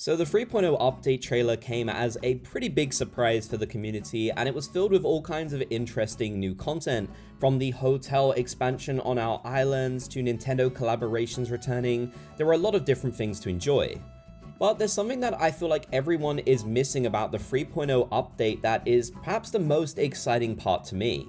So the 3.0 update trailer came as a pretty big surprise for the community, and it was filled with all kinds of interesting new content, from the hotel expansion on our islands to Nintendo collaborations returning. There were a lot of different things to enjoy. But there's something that I feel like everyone is missing about the 3.0 update that is perhaps the most exciting part to me.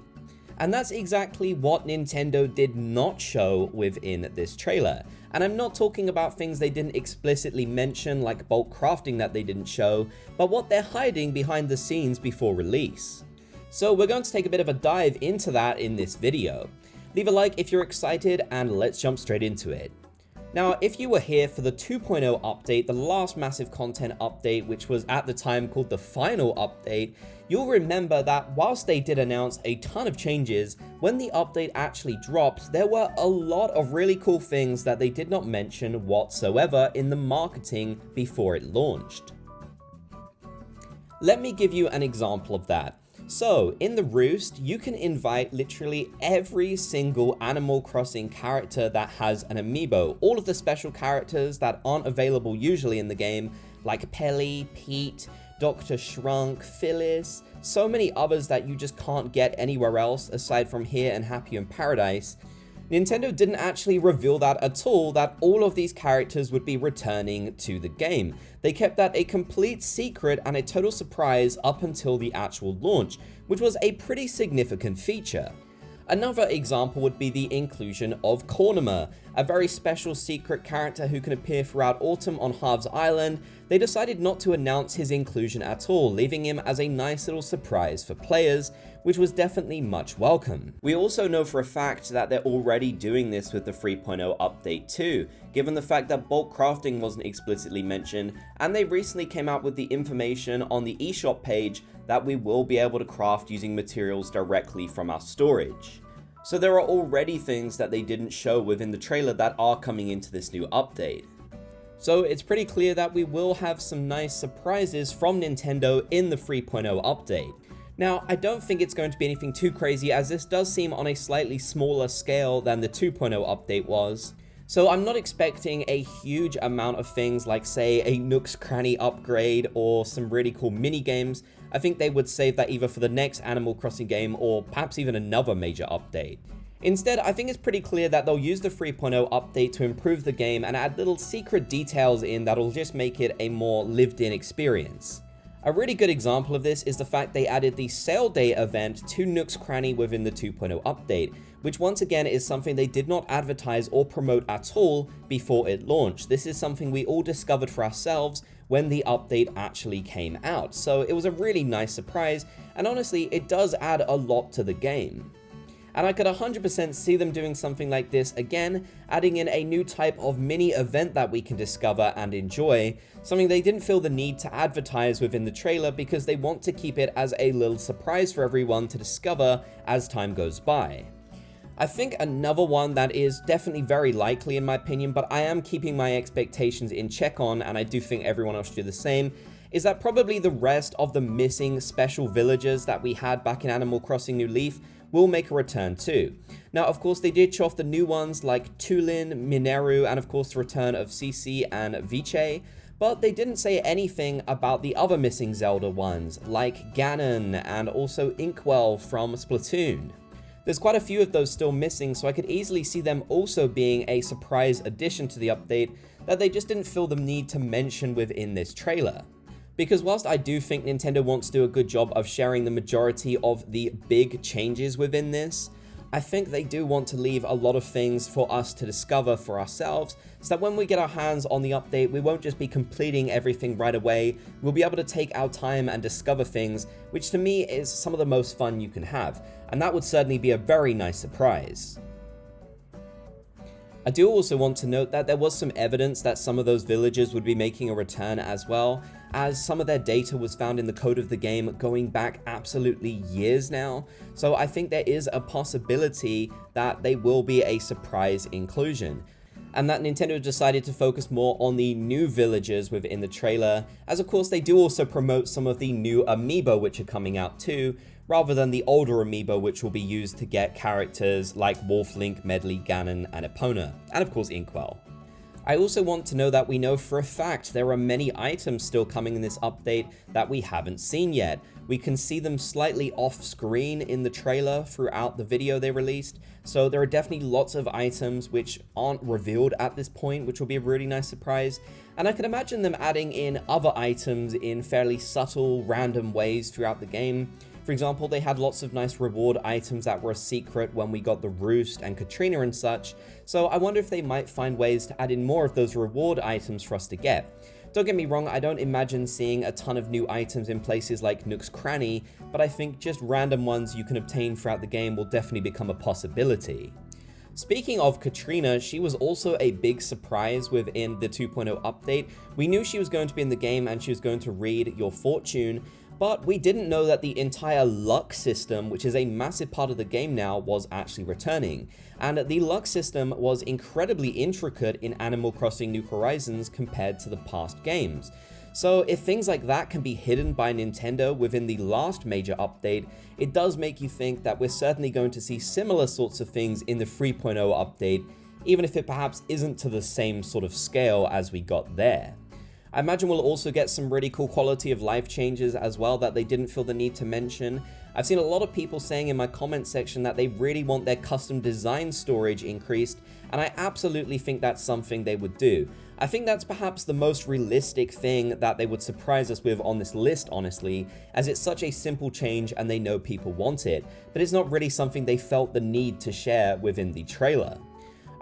And that's exactly what Nintendo did not show within this trailer. And I'm not talking about things they didn't explicitly mention, like bulk crafting that they didn't show, but what they're hiding behind the scenes before release. So we're going to take a bit of a dive into that in this video. Leave a like if you're excited, and let's jump straight into it. Now, if you were here for the 2.0 update, the last massive content update, which was at the time called the final update, you'll remember that whilst they did announce a ton of changes, when the update actually dropped, there were a lot of really cool things that they did not mention whatsoever in the marketing before it launched. Let me give you an example of that. So, in the Roost, you can invite literally every single Animal Crossing character that has an amiibo. All of the special characters that aren't available usually in the game, like Pelly, Pete, Dr. Shrunk, Phyllis, so many others that you just can't get anywhere else aside from here and Happy in Paradise. Nintendo didn't actually reveal that at all, that all of these characters would be returning to the game. They kept that a complete secret and a total surprise up until the actual launch, which was a pretty significant feature. Another example would be the inclusion of Cornema, a very special secret character who can appear throughout autumn on Harv's Island. They decided not to announce his inclusion at all, leaving him as a nice little surprise for players, which was definitely much welcome. We also know for a fact that they're already doing this with the 3.0 update too, given the fact that bulk crafting wasn't explicitly mentioned, and they recently came out with the information on the eShop page that we will be able to craft using materials directly from our storage. So there are already things that they didn't show within the trailer that are coming into this new update. So it's pretty clear that we will have some nice surprises from Nintendo in the 3.0 update. Now, I don't think it's going to be anything too crazy, as this does seem on a slightly smaller scale than the 2.0 update was. So I'm not expecting a huge amount of things like, say, a Nook's Cranny upgrade or some really cool mini games. I think they would save that either for the next Animal Crossing game or perhaps even another major update. Instead, I think it's pretty clear that they'll use the 3.0 update to improve the game and add little secret details in that'll just make it a more lived-in experience. A really good example of this is the fact they added the Sale Day event to Nook's Cranny within the 2.0 update, which once again is something they did not advertise or promote at all before it launched. This is something we all discovered for ourselves when the update actually came out, so it was a really nice surprise, and honestly, it does add a lot to the game. And I could 100% see them doing something like this again, adding in a new type of mini event that we can discover and enjoy, something they didn't feel the need to advertise within the trailer because they want to keep it as a little surprise for everyone to discover as time goes by. I think another one that is definitely very likely in my opinion, but I am keeping my expectations in check on, and I do think everyone else should do the same, is that probably the rest of the missing special villagers that we had back in Animal Crossing New Leaf will make a return too. Now, of course, they did show off the new ones like Tulin, Mineru, and of course the return of Cici and Viche, but they didn't say anything about the other missing Zelda ones, like Ganon and also Inkwell from Splatoon. There's quite a few of those still missing, so I could easily see them also being a surprise addition to the update that they just didn't feel the need to mention within this trailer. Because whilst I do think Nintendo wants to do a good job of sharing the majority of the big changes within this, I think they do want to leave a lot of things for us to discover for ourselves, so that when we get our hands on the update, we won't just be completing everything right away. We'll be able to take our time and discover things, which to me is some of the most fun you can have, and that would certainly be a very nice surprise. I do also want to note that there was some evidence that some of those villagers would be making a return as well, as some of their data was found in the code of the game going back absolutely years now. So I think there is a possibility that they will be a surprise inclusion, and that Nintendo decided to focus more on the new villagers within the trailer, as of course they do also promote some of the new amiibo which are coming out too, rather than the older amiibo which will be used to get characters like Wolf, Link, Medley, Ganon, and Epona, and of course Inkwell. I also want to know that we know for a fact there are many items still coming in this update that we haven't seen yet. We can see them slightly off screen in the trailer throughout the video they released, so there are definitely lots of items which aren't revealed at this point, which will be a really nice surprise. And I can imagine them adding in other items in fairly subtle, random ways throughout the game. For example, they had lots of nice reward items that were a secret when we got the Roost and Katrina and such, so I wonder if they might find ways to add in more of those reward items for us to get. Don't get me wrong, I don't imagine seeing a ton of new items in places like Nook's Cranny, but I think just random ones you can obtain throughout the game will definitely become a possibility. Speaking of Katrina, she was also a big surprise within the 2.0 update. We knew she was going to be in the game and she was going to read your fortune, but we didn't know that the entire luck system, which is a massive part of the game now, was actually returning. And the luck system was incredibly intricate in Animal Crossing New Horizons compared to the past games. So if things like that can be hidden by Nintendo within the last major update, it does make you think that we're certainly going to see similar sorts of things in the 3.0 update, even if it perhaps isn't to the same sort of scale as we got there. I imagine we'll also get some really cool quality of life changes as well that they didn't feel the need to mention. I've seen a lot of people saying in my comment section that they really want their custom design storage increased, and I absolutely think that's something they would do. I think that's perhaps the most realistic thing that they would surprise us with on this list, honestly, as it's such a simple change and they know people want it, but it's not really something they felt the need to share within the trailer.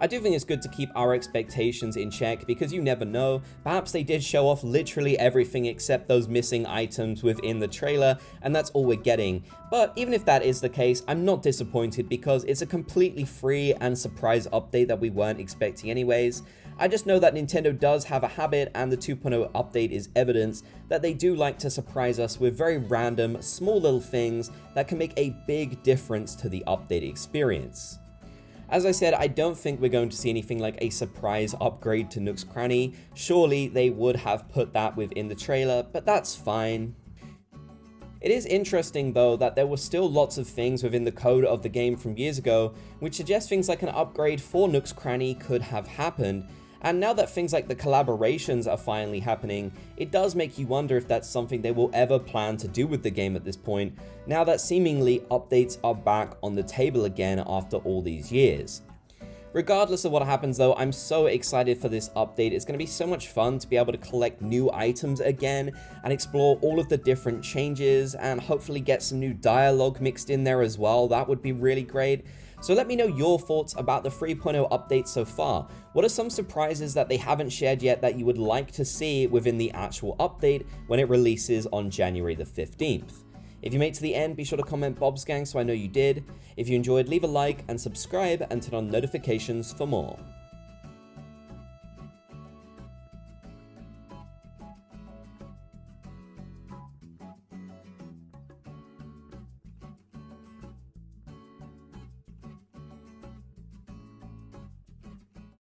I do think it's good to keep our expectations in check because you never know, perhaps they did show off literally everything except those missing items within the trailer and that's all we're getting. But even if that is the case, I'm not disappointed because it's a completely free and surprise update that we weren't expecting anyways. I just know that Nintendo does have a habit, and the 2.0 update is evidence that they do like to surprise us with very random, small little things that can make a big difference to the update experience. As I said, I don't think we're going to see anything like a surprise upgrade to Nook's Cranny. Surely they would have put that within the trailer, but that's fine. It is interesting though that there were still lots of things within the code of the game from years ago which suggest things like an upgrade for Nook's Cranny could have happened. And now that things like the collaborations are finally happening, it does make you wonder if that's something they will ever plan to do with the game at this point, now that seemingly updates are back on the table again after all these years. Regardless of what happens though, I'm so excited for this update. It's going to be so much fun to be able to collect new items again and explore all of the different changes and hopefully get some new dialogue mixed in there as well. That would be really great. So let me know your thoughts about the 3.0 update so far. What are some surprises that they haven't shared yet that you would like to see within the actual update when it releases on January the 15th? If you made it to the end, be sure to comment Bob's Gang so I know you did. If you enjoyed, leave a like and subscribe and turn on notifications for more.